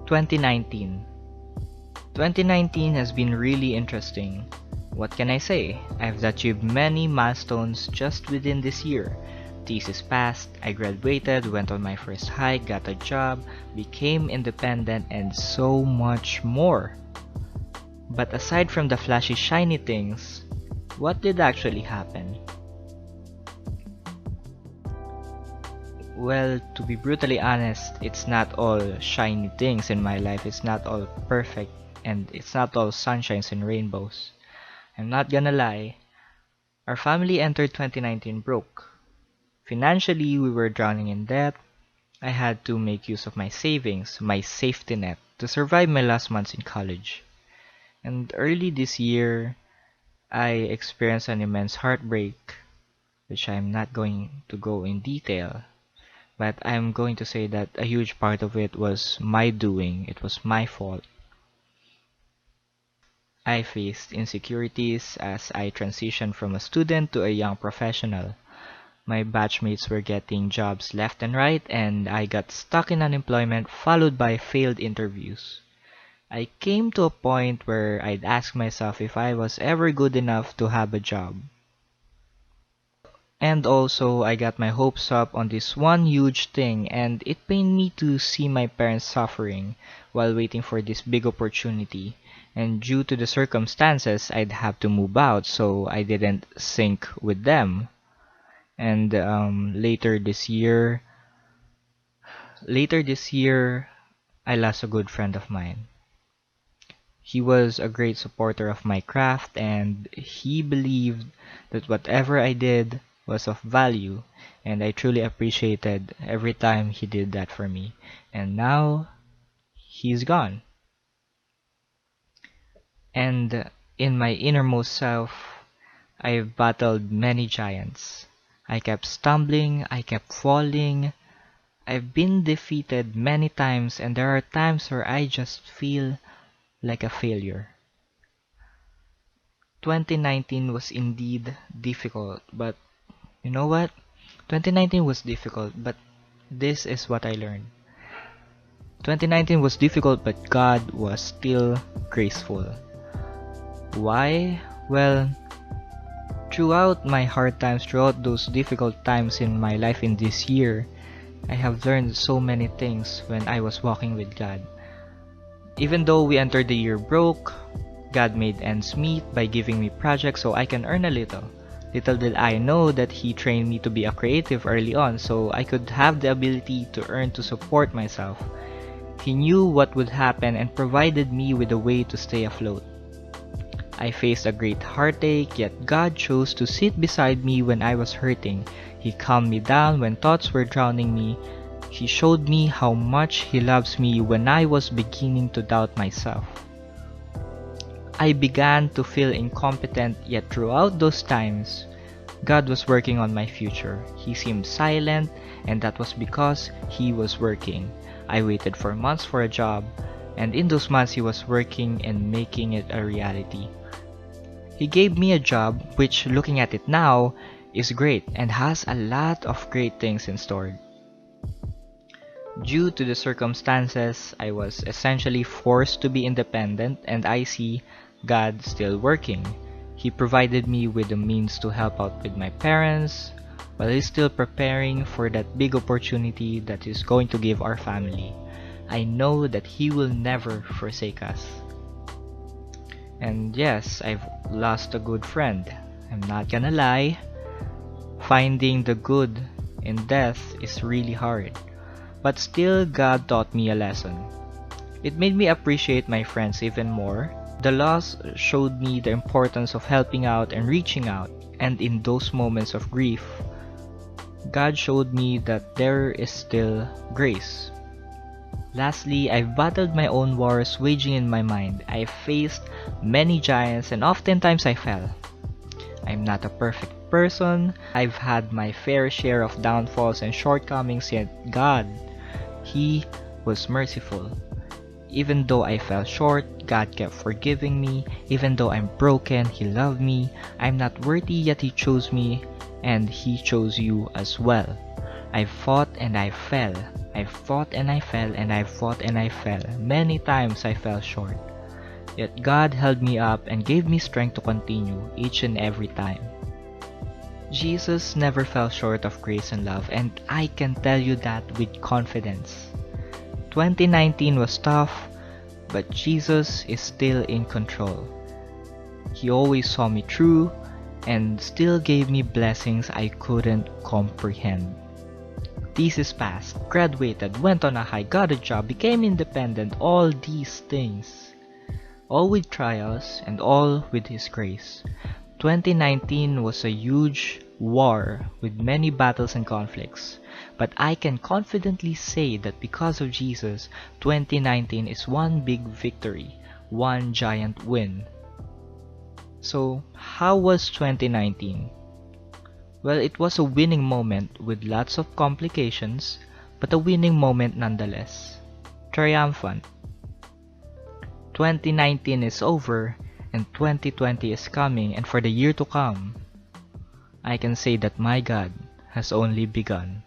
2019. 2019 has been really interesting. What can I say? I've achieved many milestones just within this year. Thesis passed, I graduated, went on my first hike, got a job, became independent, and so much more. But aside from the flashy shiny things, what did actually happen? Well, to be brutally honest, it's not all shiny things in my life. It's not all perfect and it's not all sunshines and rainbows. I'm not gonna lie. Our family entered 2019 broke. Financially, we were drowning in debt. I had to make use of my savings, my safety net, to survive my last months in college. And early this year, I experienced an immense heartbreak, which I'm not going to go in detail. But I'm going to say that a huge part of it was my doing. It was my fault. I faced insecurities as I transitioned from a student to a young professional. My batchmates were getting jobs left and right, and I got stuck in unemployment followed by failed interviews. I came to a point where I'd ask myself if I was ever good enough to have a job. And also, I got my hopes up on this one huge thing, and it pained me to see my parents suffering while waiting for this big opportunity. And due to the circumstances, I'd have to move out, so I didn't sync with them. And later this year, I lost a good friend of mine. He was a great supporter of my craft, and he believed that whatever I did was of value, and I truly appreciated every time he did that for me. And now he's gone. And in my innermost self, I've battled many giants. I kept stumbling, I kept falling. I've been defeated many times, and there are times where I just feel like a failure. 2019 was indeed difficult, but you know what? 2019 was difficult, but this is what I learned. 2019 was difficult, but God was still graceful. Why? Well, throughout my hard times, throughout those difficult times in my life in this year, I have learned so many things when I was walking with God. Even though we entered the year broke, God made ends meet by giving me projects so I can earn a little. Little did I know that He trained me to be a creative early on so I could have the ability to earn to support myself. He knew what would happen and provided me with a way to stay afloat. I faced a great heartache, yet God chose to sit beside me when I was hurting. He calmed me down when thoughts were drowning me. He showed me how much He loves me when I was beginning to doubt myself. I began to feel incompetent, yet throughout those times, God was working on my future. He seemed silent, and that was because He was working. I waited for months for a job, and in those months He was working and making it a reality. He gave me a job which, looking at it now, is great and has a lot of great things in store. Due to the circumstances, I was essentially forced to be independent, and I see God still working. He provided me with the means to help out with my parents, while He's still preparing for that big opportunity that He's going to give our family. I know that He will never forsake us. And yes, I've lost a good friend. I'm not gonna lie. Finding the good in death is really hard. But still, God taught me a lesson. It made me appreciate my friends even more. The loss showed me the importance of helping out and reaching out. And in those moments of grief, God showed me that there is still grace. Lastly, I've battled my own wars waging in my mind. I've faced many giants and oftentimes I fell. I'm not a perfect person. I've had my fair share of downfalls and shortcomings, yet God, He was merciful. Even though I fell short, God kept forgiving me. Even though I'm broken, He loved me. I'm not worthy, yet He chose me, and He chose you as well. I fought and I fell. I fought and I fell, and I fought and I fell. Many times I fell short. Yet God held me up and gave me strength to continue each and every time. Jesus never fell short of grace and love, and I can tell you that with confidence. 2019 was tough, but Jesus is still in control. He always saw me through and still gave me blessings I couldn't comprehend. Thesis passed, graduated, went on a high, got a job, became independent, all these things. All with trials and all with His grace. 2019 was a huge war with many battles and conflicts, but I can confidently say that because of Jesus, 2019 is one big victory, one giant win. So, how was 2019? Well, it was a winning moment with lots of complications, but a winning moment nonetheless. Triumphant. 2019 is over and 2020 is coming, and for the year to come, I can say that my God has only begun.